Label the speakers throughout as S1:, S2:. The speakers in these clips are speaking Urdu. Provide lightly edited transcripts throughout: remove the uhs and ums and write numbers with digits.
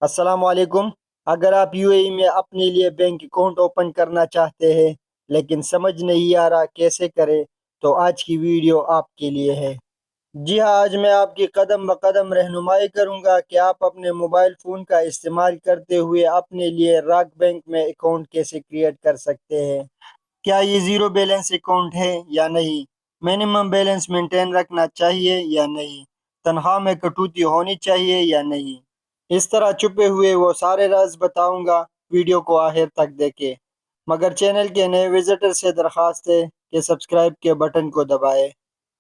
S1: السلام علیکم۔ اگر آپ میں اپنے لیے بینک اکاؤنٹ اوپن کرنا چاہتے ہیں لیکن سمجھ نہیں آ رہا کیسے کریں تو آج کی ویڈیو آپ کے لیے ہے۔ جی ہاں، آج میں آپ کی قدم بقدم رہنمائی کروں گا کہ آپ اپنے موبائل فون کا استعمال کرتے ہوئے اپنے لیے راک بینک میں اکاؤنٹ کیسے کریٹ کر سکتے ہیں۔ کیا یہ زیرو بیلنس اکاؤنٹ ہے یا نہیں، منیمم بیلنس مینٹین رکھنا چاہیے یا نہیں، تنخواہ میں کٹوتی ہونی چاہیے یا نہیں، اس طرح چھپے ہوئے وہ سارے راز بتاؤں گا۔ ویڈیو کو آخر تک دیکھیں، مگر چینل کے نئے وزٹر سے درخواست ہے کہ سبسکرائب کے بٹن کو دبائیں۔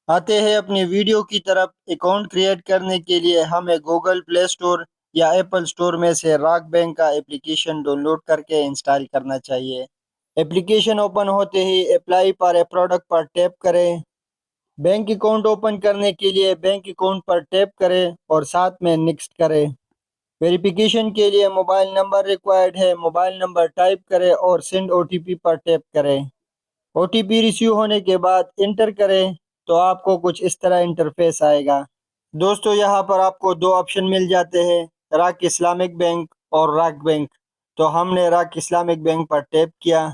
S1: آتے ہیں اپنی ویڈیو کی طرف۔ اکاؤنٹ کریٹ کرنے کے لیے ہمیں گوگل پلے سٹور یا ایپل سٹور میں سے راک بینک کا اپلیکیشن ڈاؤن لوڈ کر کے انسٹال کرنا چاہیے۔ اپلیکیشن اوپن ہوتے ہی اپلائی پر اے پروڈکٹ پر ٹیپ کریں۔ بینک اکاؤنٹ اوپن کرنے کے لیے بینک اکاؤنٹ پر ٹیپ کریں اور ساتھ میں نیکسٹ کریں۔ ویریفیکیشن کے لیے موبائل نمبر ریکوائرڈ ہے، موبائل نمبر ٹائپ کریں اور سینڈ او ٹی پی پر ٹیپ کریں۔ او ٹی پی ریسیو ہونے کے بعد انٹر کریں تو آپ کو کچھ اس طرح انٹرفیس آئے گا۔ دوستو، یہاں پر آپ کو دو آپشن مل جاتے ہیں، راک اسلامک بینک اور راک بینک۔ تو ہم نے راک اسلامک بینک پر ٹیپ کیا۔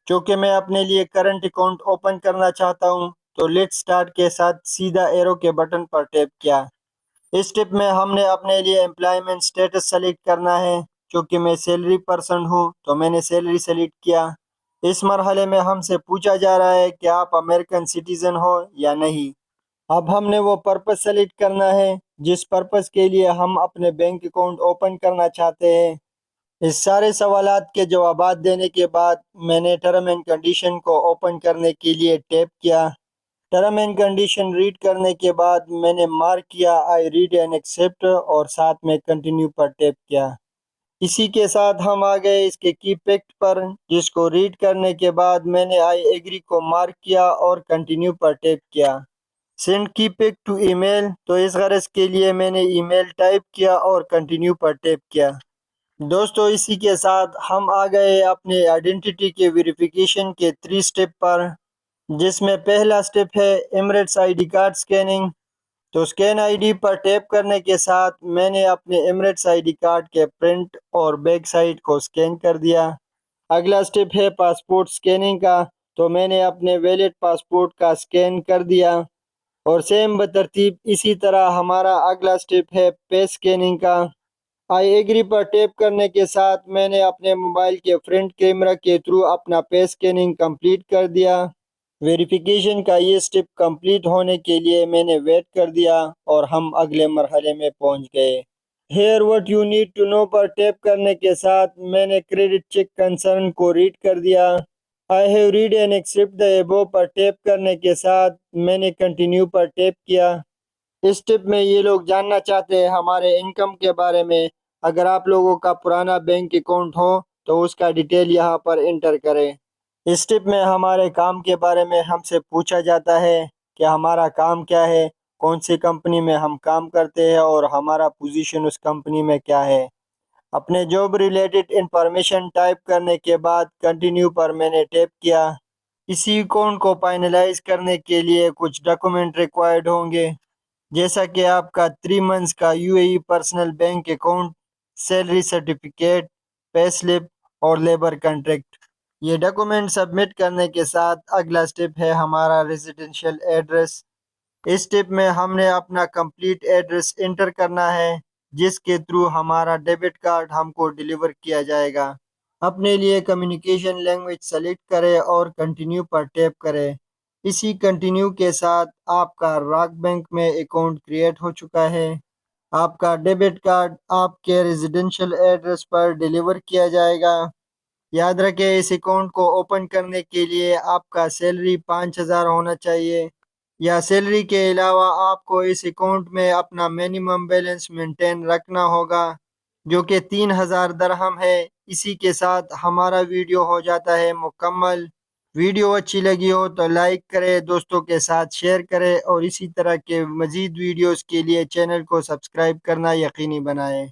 S1: چونکہ میں اپنے لیے کرنٹ اکاؤنٹ اوپن کرنا چاہتا ہوں تو لیٹ سٹارٹ کے ساتھ سیدھا ایرو کے بٹن پر ٹیپ کیا۔ اس سٹیپ میں ہم نے اپنے لیے امپلائمنٹ سٹیٹس سلیکٹ کرنا ہے۔ چونکہ میں سیلری پرسن ہوں تو میں نے سیلری سلیکٹ کیا۔ اس مرحلے میں ہم سے پوچھا جا رہا ہے کہ آپ امریکن سٹیزن ہو یا نہیں۔ اب ہم نے وہ پرپس سلیکٹ کرنا ہے جس پرپس کے لیے ہم اپنے بینک اکاؤنٹ اوپن کرنا چاہتے ہیں۔ اس سارے سوالات کے جوابات دینے کے بعد میں نے ٹرم اینڈ کنڈیشن کو اوپن کرنے کے لیے ٹیپ کیا۔ ٹرم اینڈ کنڈیشن ریڈ کرنے کے بعد میں نے مارک کیا آئی ریڈ اینڈ ایکسیپٹ اور ساتھ میں کنٹینیو پر ٹیپ کیا۔ اسی کے ساتھ ہم آ گئے اس کے کی پیکٹ پر، جس کو ریڈ کرنے کے بعد میں نے آئی ایگری کو مارک کیا اور کنٹینیو پر ٹیپ کیا۔ سینڈ کی پیک ٹو ای میل، تو اس غرض کے لیے میں نے ای میل ٹائپ کیا اور کنٹینیو پر ٹیپ کیا۔ دوستو، اسی کے ساتھ ہم آ گئے اپنے آئیڈینٹی کے ویریفیکیشن کے 3 سٹیپ پر، جس میں پہلا سٹیپ ہے Emirates I D card scanning. تو سکین آئی ڈی پر ٹیپ کرنے کے ساتھ میں نے اپنے ایمریٹس آئی ڈی کارڈ کے فرنٹ اور بیک سائڈ کو سکین کر دیا۔ اگلا سٹیپ ہے پاسپورٹ سکیننگ کا، تو میں نے اپنے ویلڈ پاسپورٹ کا سکین کر دیا۔ اور سیم بترتیب اسی طرح ہمارا اگلا سٹیپ ہے فیس سکیننگ کا۔ آئی ایگری پر ٹیپ کرنے کے ساتھ میں نے اپنے موبائل کے فرنٹ کیمرہ کے تھرو اپنا فیس سکیننگ کمپلیٹ کر دیا۔ ویریفیکیشن کا یہ سٹیپ کمپلیٹ ہونے کے لیے میں نے ویٹ کر دیا اور ہم اگلے مرحلے میں پہنچ گئے۔ Here what you need to know پر ٹیپ کرنے کے ساتھ میں نے کریڈٹ چیک کنسرن کو ریڈ کر دیا۔ I have read and accept the ابو پر ٹیپ کرنے کے ساتھ میں نے کنٹینیو پر ٹیپ کیا۔ اس سٹیپ میں یہ لوگ جاننا چاہتے ہیں ہمارے انکم کے بارے میں۔ اگر آپ لوگوں کا پرانا بینک اکاؤنٹ ہو تو اس کا ڈیٹیل یہاں پر انٹر کریں۔ اس سٹیپ میں ہمارے کام کے بارے میں ہم سے پوچھا جاتا ہے کہ ہمارا کام کیا ہے، کون سی کمپنی میں ہم کام کرتے ہیں اور ہمارا پوزیشن اس کمپنی میں کیا ہے۔ اپنے جاب ریلیٹڈ انفارمیشن ٹائپ کرنے کے بعد کنٹینیو پر میں نے ٹیپ کیا۔ اسی اکاؤنٹ کو فائنلائز کرنے کے لیے کچھ ڈاکومنٹ ریکوائرڈ ہوں گے، جیسا کہ آپ کا 3 منتھس کا personal bank account, salary certificate, pay slip اور لیبر کنٹریکٹ۔ یہ ڈاکومنٹ سبمٹ کرنے کے ساتھ اگلا سٹیپ ہے ہمارا ریزیڈنشیل ایڈریس۔ اس سٹیپ میں ہم نے اپنا کمپلیٹ ایڈریس انٹر کرنا ہے جس کے تھرو ہمارا ڈیبٹ کارڈ ہم کو ڈیلیور کیا جائے گا۔ اپنے لیے کمیونیکیشن لینگویج سلیکٹ کریں اور کنٹینیو پر ٹیپ کریں۔ اسی کنٹینیو کے ساتھ آپ کا راک بینک میں اکاؤنٹ کریٹ ہو چکا ہے۔ آپ کا ڈیبٹ کارڈ آپ کے ریزیڈنشیل ایڈریس پر ڈیلیور کیا جائے گا۔ یاد رکھیں، اس اکاؤنٹ کو اوپن کرنے کے لیے آپ کا سیلری 5000 ہونا چاہیے، یا سیلری کے علاوہ آپ کو اس اکاؤنٹ میں اپنا منیمم بیلنس مینٹین رکھنا ہوگا، جو کہ 3000 درہم ہے۔ اسی کے ساتھ ہمارا ویڈیو ہو جاتا ہے مکمل۔ ویڈیو اچھی لگی ہو تو لائک کریں، دوستوں کے ساتھ شیئر کریں اور اسی طرح کے مزید ویڈیوز کے لیے چینل کو سبسکرائب کرنا یقینی بنائیں۔